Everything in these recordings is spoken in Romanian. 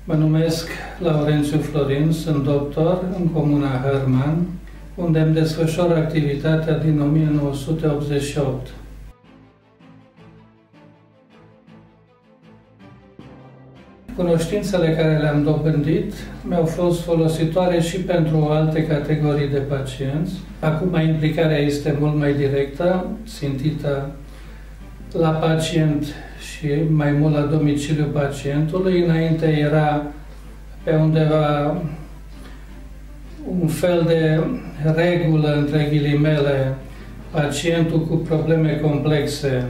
Mă numesc Laurențiu Florin, sunt doctor în comuna Hărman, unde îmi desfășor activitatea din 1988. Cunoștințele care le-am dobândit mi-au fost folositoare și pentru alte categorii de pacienți. Acum implicarea este mult mai directă, țintită la pacient și mai mult la domiciliul pacientului. Înainte era pe undeva un fel de regulă, între ghilimele, pacientul cu probleme complexe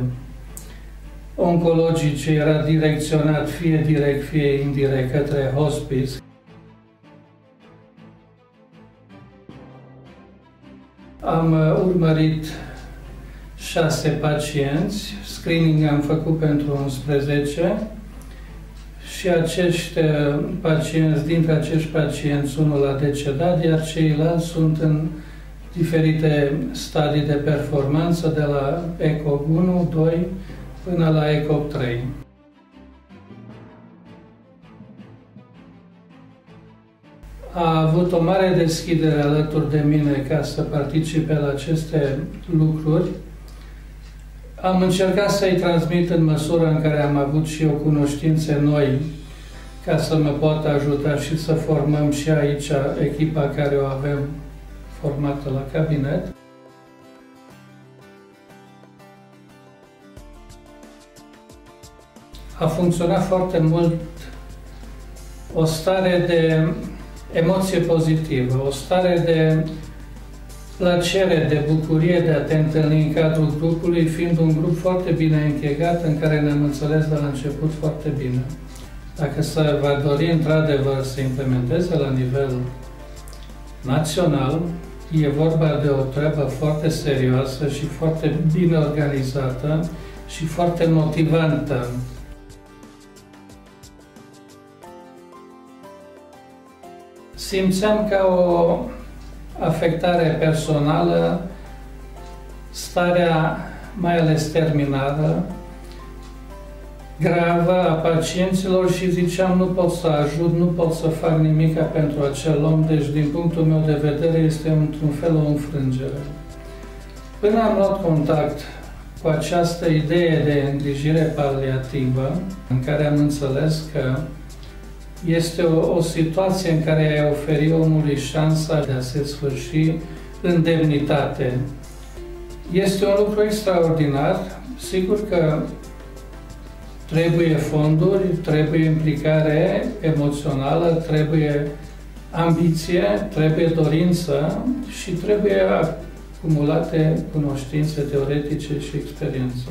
oncologice era direcționat fie direct, fie indirect către hospice. Am urmărit 6 pacienți, screening am făcut pentru 11 și dintre acești pacienți, unul a decedat, iar ceilalți sunt în diferite stadii de performanță, de la ECOG 1, 2 până la ECOG 3. A avut o mare deschidere alături de mine ca să participe la aceste lucruri. Am încercat să-i transmit în măsura în care am avut și eu cunoștințe noi, ca să mă poată ajuta și să formăm și aici echipa care o avem formată la cabinet. A funcționat foarte mult o stare de emoție pozitivă, o stare de plăcere, de bucurie de a te întâlni în cadrul grupului, fiind un grup foarte bine închegat, în care ne-am înțeles de la început foarte bine. Dacă se va dori într-adevăr să implementeze la nivel național, e vorba de o treabă foarte serioasă și foarte bine organizată și foarte motivantă. Simțeam ca o afectare personală starea, mai ales terminală, gravă a pacienților și ziceam, nu pot să ajut, nu pot să fac nimic pentru acel om, deci din punctul meu de vedere este într-un fel o înfrângere. Până am luat contact cu această idee de îngrijire paliativă, în care am înțeles că este o situație în care ai oferi omului șansa de a se sfârși în demnitate. Este un lucru extraordinar. Sigur că trebuie fonduri, trebuie implicare emoțională, trebuie ambiție, trebuie dorință și trebuie acumulate cunoștințe teoretice și experiență.